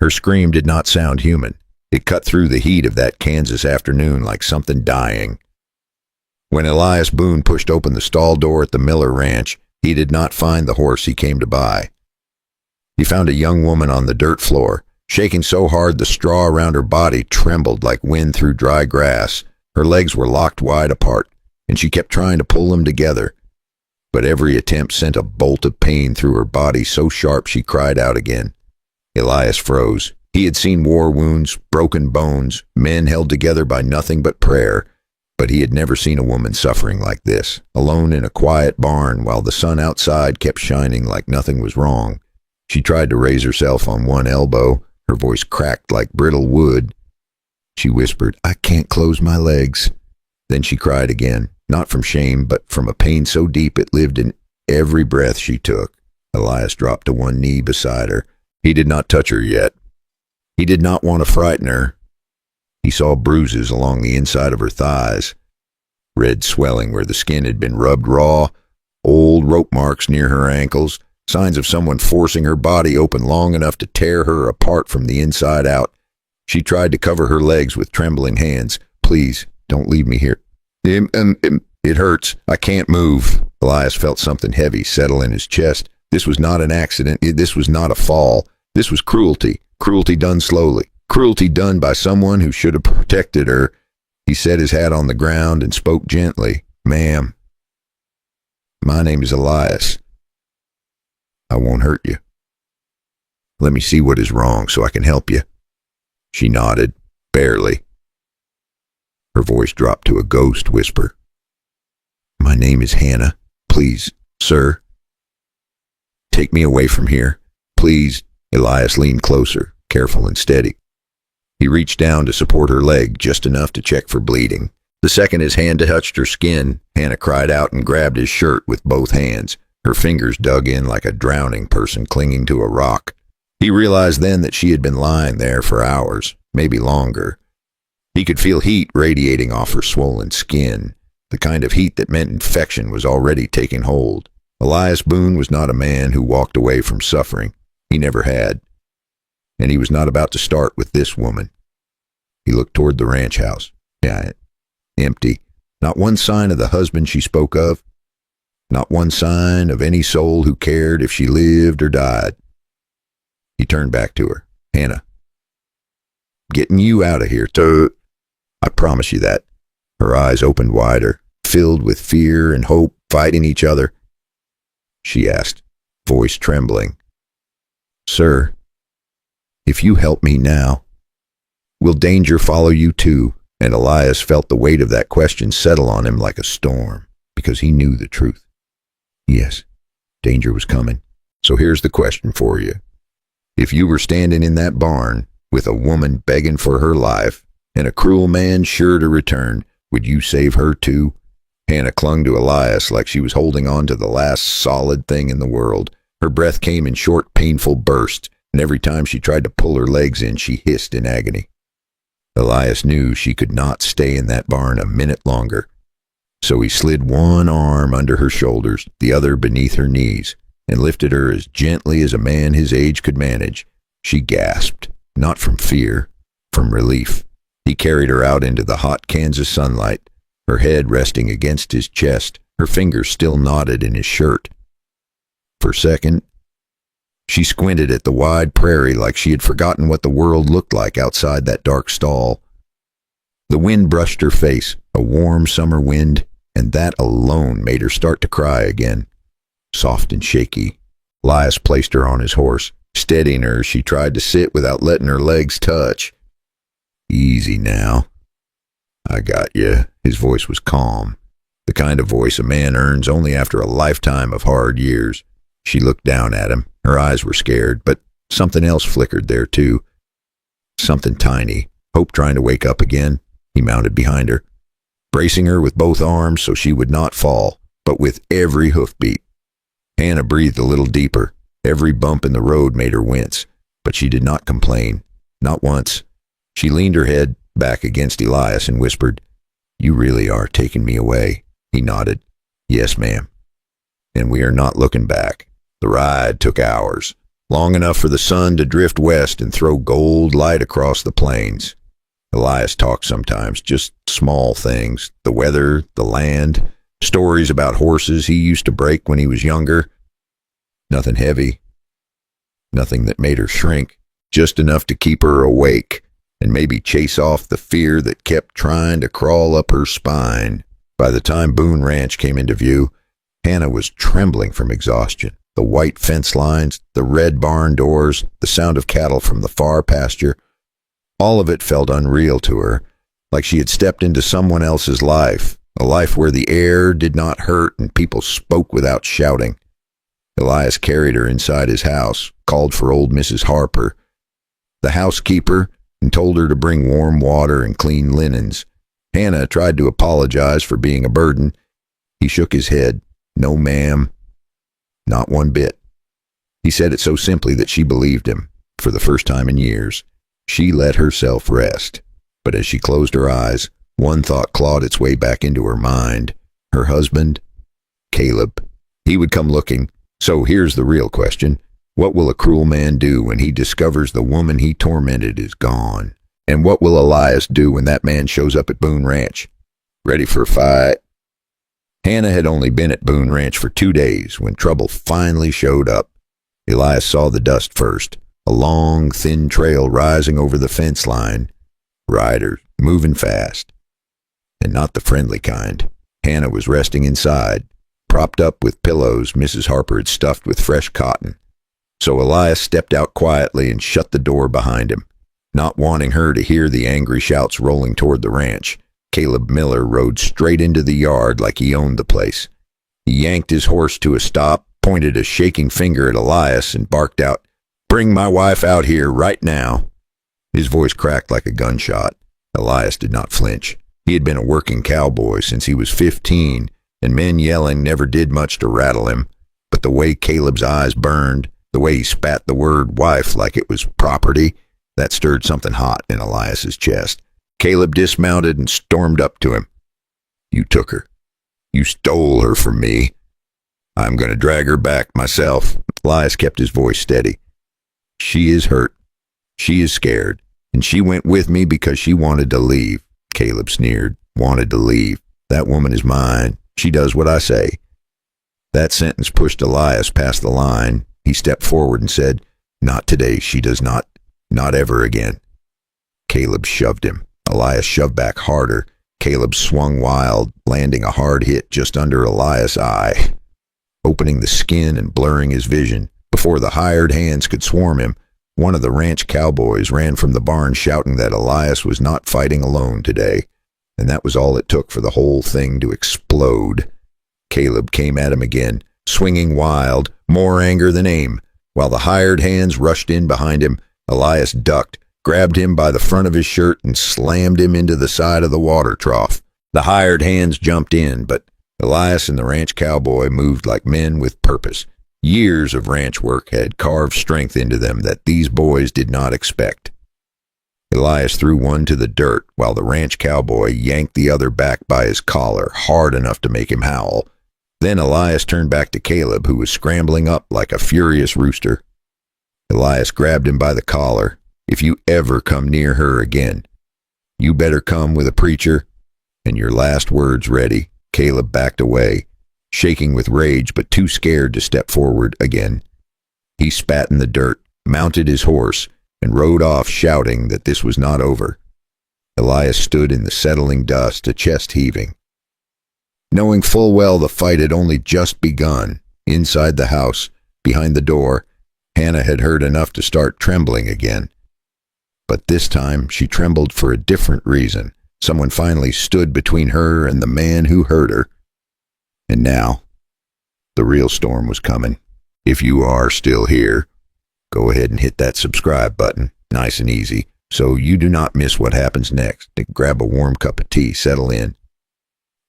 Her scream did not sound human. It cut through the heat of that Kansas afternoon like something dying. When Elias Boone pushed open the stall door at the Miller Ranch, he did not find the horse he came to buy. He found a young woman on the dirt floor, shaking so hard the straw around her body trembled like wind through dry grass. Her legs were locked wide apart, and she kept trying to pull them together. But every attempt sent a bolt of pain through her body so sharp she cried out again. Elias froze. He had seen war wounds, broken bones, men held together by nothing but prayer, but he had never seen a woman suffering like this, alone in a quiet barn while the sun outside kept shining like nothing was wrong. She tried to raise herself on one elbow. Her voice cracked like brittle wood. She whispered, "I can't close my legs." Then she cried again, not from shame, but from a pain so deep it lived in every breath she took. Elias dropped to one knee beside her. He did not touch her yet. He did not want to frighten her. He saw bruises along the inside of her thighs, red swelling where the skin had been rubbed raw, old rope marks near her ankles, signs of someone forcing her body open long enough to tear her apart from the inside out. She tried to cover her legs with trembling hands. "Please, don't leave me here. It hurts. I can't move." Elias felt something heavy settle in his chest. This was not an accident. This was not a fall. This was cruelty. Cruelty done slowly. Cruelty done by someone who should have protected her. He set his hat on the ground and spoke gently. "Ma'am, my name is Elias. I won't hurt you. Let me see what is wrong so I can help you." She nodded, barely. Her voice dropped to a ghost whisper. "My name is Hannah. Please, sir. Take me away from here. Please." Elias leaned closer, careful and steady. He reached down to support her leg just enough to check for bleeding. The second his hand touched her skin, Hannah cried out and grabbed his shirt with both hands. Her fingers dug in like a drowning person clinging to a rock. He realized then that she had been lying there for hours, maybe longer. He could feel heat radiating off her swollen skin, the kind of heat that meant infection was already taking hold. Elias Boone was not a man who walked away from suffering. He never had. And he was not about to start with this woman. He looked toward the ranch house. Yeah, empty. Not one sign of the husband she spoke of. Not one sign of any soul who cared if she lived or died. He turned back to her. "Hannah, getting you out of here, I promise you that." Her eyes opened wider, filled with fear and hope fighting each other. She asked, voice trembling, "Sir, if you help me now, will danger follow you too?" And Elias felt the weight of that question settle on him like a storm, because he knew the truth. Yes, danger was coming. So here's the question for you. If you were standing in that barn with a woman begging for her life and a cruel man sure to return, would you save her too? Hannah clung to Elias like she was holding on to the last solid thing in the world. Her breath came in short, painful bursts, and every time she tried to pull her legs in, she hissed in agony. Elias knew she could not stay in that barn a minute longer. So he slid one arm under her shoulders, the other beneath her knees, and lifted her as gently as a man his age could manage. She gasped, not from fear, from relief. He carried her out into the hot Kansas sunlight, her head resting against his chest, her fingers still knotted in his shirt. For a second, she squinted at the wide prairie like she had forgotten what the world looked like outside that dark stall. The wind brushed her face, a warm summer wind, and that alone made her start to cry again. Soft and shaky, Elias placed her on his horse. Steadying her, she tried to sit without letting her legs touch. "Easy now. I got you." His voice was calm, the kind of voice a man earns only after a lifetime of hard years. She looked down at him. Her eyes were scared, but something else flickered there too. Something tiny, hope trying to wake up again. He mounted behind her, bracing her with both arms so she would not fall, but with every hoofbeat. Hannah breathed a little deeper. Every bump in the road made her wince, but she did not complain, not once. She leaned her head back against Elias and whispered, "You really are taking me away." He nodded. "Yes, ma'am. And we are not looking back. The ride took hours. long enough for the sun to drift west and throw gold light across the plains. Elias talked sometimes, just small things, the weather, the land, stories about horses he used to break when he was younger. Nothing heavy, nothing that made her shrink, just enough to keep her awake and maybe chase off the fear that kept trying to crawl up her spine. By the time Boone Ranch came into view, Hannah was trembling from exhaustion. The white fence lines, the red barn doors, the sound of cattle from the far pasture, all of it felt unreal to her, like she had stepped into someone else's life, a life where the air did not hurt and people spoke without shouting. Elias carried her inside his house, called for old Mrs. Harper, the housekeeper, and told her to bring warm water and clean linens. Hannah tried to apologize for being a burden. He shook his head. No, ma'am. Not one bit. He said it so simply that she believed him. For the first time in years, she let herself rest. But as she closed her eyes, one thought clawed its way back into her mind. Her husband, Caleb. He would come looking. So here's the real question. What will a cruel man do when he discovers the woman he tormented is gone? And what will Elias do when that man shows up at Boone Ranch? Ready for a fight? Hannah had only been at Boone Ranch for 2 days when trouble finally showed up. Elias saw the dust first, a long, thin trail rising over the fence line. Riders, moving fast. And not the friendly kind. Hannah was resting inside, propped up with pillows Mrs. Harper had stuffed with fresh cotton. So Elias stepped out quietly and shut the door behind him. Not wanting her to hear the angry shouts rolling toward the ranch, Caleb Miller rode straight into the yard like he owned the place. He yanked his horse to a stop, pointed a shaking finger at Elias, and barked out, "Bring my wife out here right now." His voice cracked like a gunshot. Elias did not flinch. He had been a working cowboy since he was 15, and men yelling never did much to rattle him. But the way Caleb's eyes burned, the way he spat the word wife like it was property, that stirred something hot in Elias's chest. Caleb dismounted and stormed up to him. "You took her. You stole her from me. I'm going to drag her back myself." Elias kept his voice steady. "She is hurt. She is scared. And she went with me because she wanted to leave." Caleb sneered. "Wanted to leave. That woman is mine. She does what I say." That sentence pushed Elias past the line. He stepped forward and said, "Not today. She does not. Not ever again." Caleb shoved him. Elias shoved back harder. Caleb swung wild, landing a hard hit just under Elias' eye, opening the skin and blurring his vision. Before the hired hands could swarm him, one of the ranch cowboys ran from the barn shouting that Elias was not fighting alone today, and that was all it took for the whole thing to explode. Caleb came at him again, swinging wild, more anger than aim. While the hired hands rushed in behind him, Elias ducked, grabbed him by the front of his shirt, and slammed him into the side of the water trough. The hired hands jumped in, but Elias and the ranch cowboy moved like men with purpose. Years of ranch work had carved strength into them that these boys did not expect. Elias threw one to the dirt while the ranch cowboy yanked the other back by his collar, hard enough to make him howl. Then Elias turned back to Caleb, who was scrambling up like a furious rooster. Elias grabbed him by the collar. "If you ever come near her again, you better come with a preacher and your last words ready." Caleb backed away, shaking with rage but too scared to step forward again. He spat in the dirt, mounted his horse, and rode off shouting that this was not over. Elias stood in the settling dust, a chest heaving. Knowing full well the fight had only just begun, inside the house, behind the door, Hannah had heard enough to start trembling again. But this time she trembled for a different reason. Someone finally stood between her and the man who hurt her. And now, the real storm was coming. If you are still here, go ahead and hit that subscribe button, nice and easy, so you do not miss what happens next. Grab a warm cup of tea, settle in,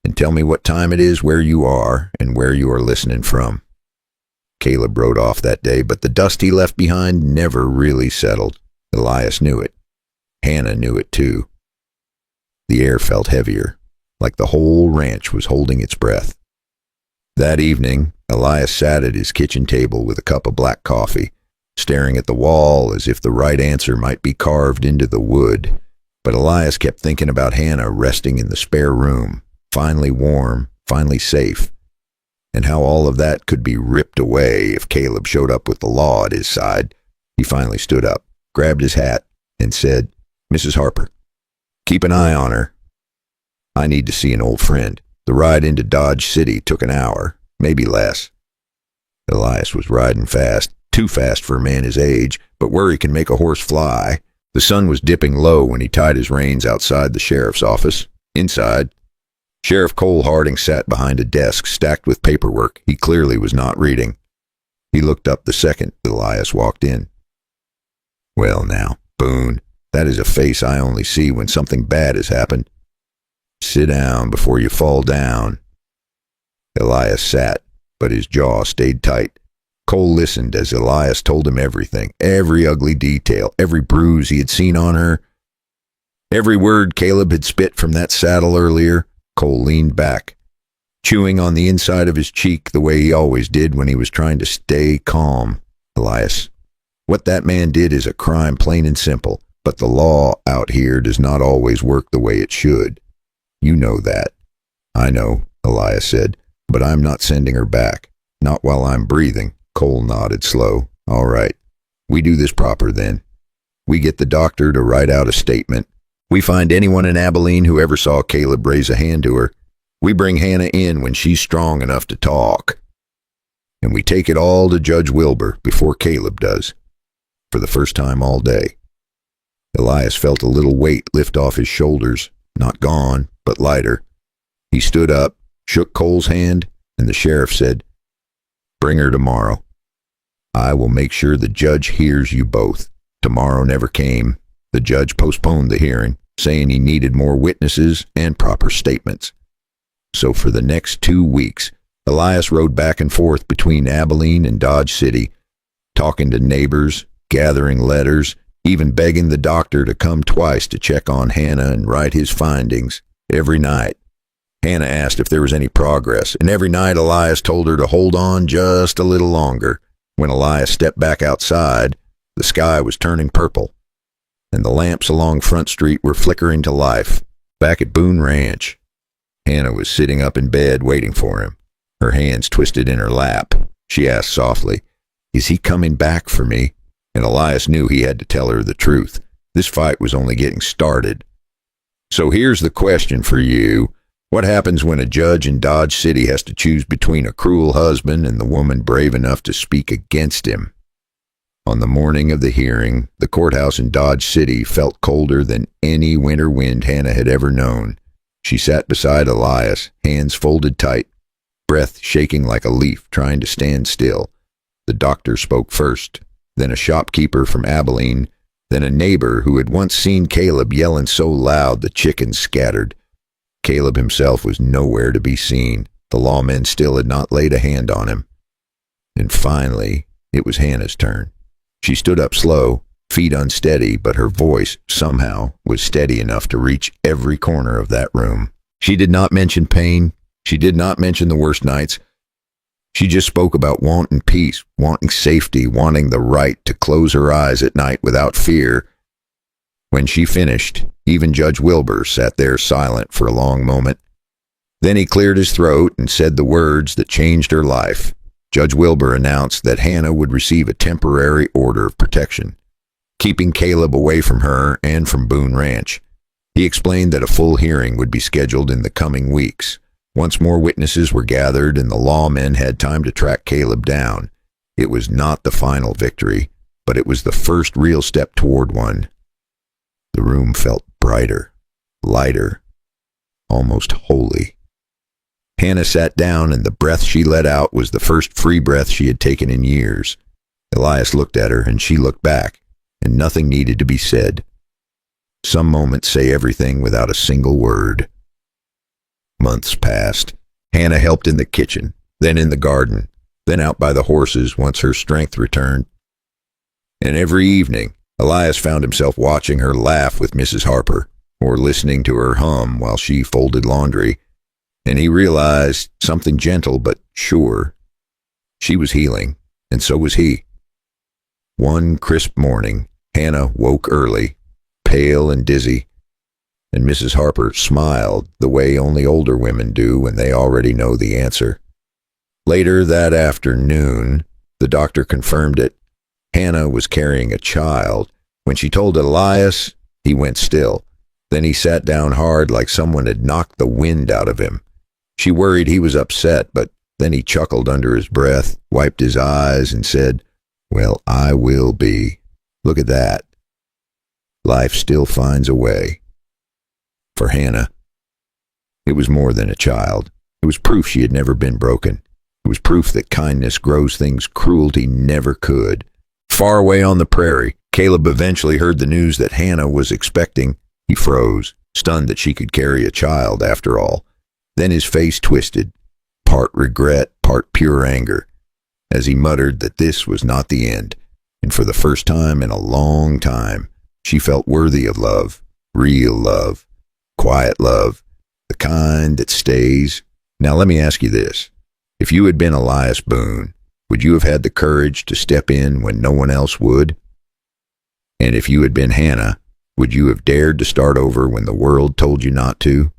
and tell me what time it is where you are and where you are listening from. Caleb rode off that day, but the dust he left behind never really settled. Elias knew it. Hannah knew it too. The air felt heavier, like the whole ranch was holding its breath. That evening, Elias sat at his kitchen table with a cup of black coffee, staring at the wall as if the right answer might be carved into the wood. But Elias kept thinking about Hannah resting in the spare room, finally warm, finally safe, and how all of that could be ripped away if Caleb showed up with the law at his side. He finally stood up, grabbed his hat, and said, "Mrs. Harper, keep an eye on her. I need to see an old friend. The ride into Dodge City took an hour, maybe less." Elias was riding fast, too fast for a man his age, but worry can make a horse fly. The sun was dipping low when he tied his reins outside the sheriff's office. Inside, Sheriff Cole Harding sat behind a desk stacked with paperwork he clearly was not reading. He looked up the second Elias walked in. "Well now, Boone, that is a face I only see when something bad has happened. Sit down before you fall down." Elias sat, but his jaw stayed tight. Cole listened as Elias told him everything, every ugly detail, every bruise he had seen on her, every word Caleb had spit from that saddle earlier. Cole leaned back, chewing on the inside of his cheek the way he always did when he was trying to stay calm. "Elias, what that man did is a crime, plain and simple, but the law out here does not always work the way it should. You know that." "I know," Elias said, "but I'm not sending her back. Not while I'm breathing." Cole nodded slow. "All right. We do this proper then. We get the doctor to write out a statement. We find anyone in Abilene who ever saw Caleb raise a hand to her. We bring Hannah in when she's strong enough to talk. And we take it all to Judge Wilbur before Caleb does. For the first time all day." Elias felt a little weight lift off his shoulders. Not gone, but lighter. He stood up, shook Cole's hand, and the sheriff said, "Bring her tomorrow. I will make sure the judge hears you both." Tomorrow never came. The judge postponed the hearing, saying he needed more witnesses and proper statements. So for the next 2 weeks, Elias rode back and forth between Abilene and Dodge City, talking to neighbors, gathering letters, even begging the doctor to come twice to check on Hannah and write his findings. Every night, Hannah asked if there was any progress, and every night Elias told her to hold on just a little longer. When Elias stepped back outside, the sky was turning purple, and the lamps along Front Street were flickering to life. Back at Boone Ranch, Hannah was sitting up in bed waiting for him, her hands twisted in her lap. She asked softly, "Is he coming back for me?" And Elias knew he had to tell her the truth. This fight was only getting started. "So here's the question for you. What happens when a judge in Dodge City has to choose between a cruel husband and the woman brave enough to speak against him?" On the morning of the hearing, the courthouse in Dodge City felt colder than any winter wind Hannah had ever known. She sat beside Elias, hands folded tight, breath shaking like a leaf trying to stand still. The doctor spoke first, then a shopkeeper from Abilene, then a neighbor who had once seen Caleb yelling so loud the chickens scattered. Caleb himself was nowhere to be seen. The lawmen still had not laid a hand on him. And finally, it was Hannah's turn. She stood up slow, feet unsteady, but her voice, somehow, was steady enough to reach every corner of that room. She did not mention pain. She did not mention the worst nights. She just spoke about wanting peace, wanting safety, wanting the right to close her eyes at night without fear. When she finished, even Judge Wilbur sat there silent for a long moment. Then he cleared his throat and said the words that changed her life. Judge Wilbur announced that Hannah would receive a temporary order of protection, keeping Caleb away from her and from Boone Ranch. He explained that a full hearing would be scheduled in the coming weeks. Once more witnesses were gathered and the lawmen had time to track Caleb down. It was not the final victory, but it was the first real step toward one. The room felt brighter, lighter, almost holy. Hannah sat down, and the breath she let out was the first free breath she had taken in years. Elias looked at her, and she looked back, and nothing needed to be said. Some moments say everything without a single word. Months passed. Hannah helped in the kitchen, then in the garden, then out by the horses once her strength returned. And every evening, Elias found himself watching her laugh with Mrs. Harper, or listening to her hum while she folded laundry. And he realized something gentle but sure. She was healing, and so was he. One crisp morning, Hannah woke early, pale and dizzy, and Mrs. Harper smiled the way only older women do when they already know the answer. Later that afternoon, the doctor confirmed it. Hannah was carrying a child. When she told Elias, he went still. Then he sat down hard like someone had knocked the wind out of him. She worried he was upset, but then he chuckled under his breath, wiped his eyes, and said, "Well, I will be. Look at that. Life still finds a way." For Hannah, it was more than a child. It was proof she had never been broken. It was proof that kindness grows things cruelty never could. Far away on the prairie, Caleb eventually heard the news that Hannah was expecting. He froze, stunned that she could carry a child after all. Then his face twisted, part regret, part pure anger, as he muttered that this was not the end, and for the first time in a long time, she felt worthy of love, real love, quiet love, the kind that stays. Now let me ask you this. If you had been Elias Boone, would you have had the courage to step in when no one else would? And if you had been Hannah, would you have dared to start over when the world told you not to?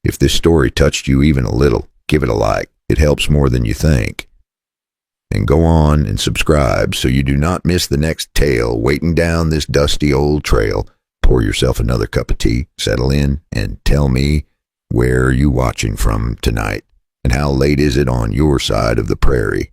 If this story touched you even a little, give it a like. It helps more than you think. And go on and subscribe so you do not miss the next tale waiting down this dusty old trail. Pour yourself another cup of tea, settle in, and tell me, where are you watching from tonight? And how late is it on your side of the prairie?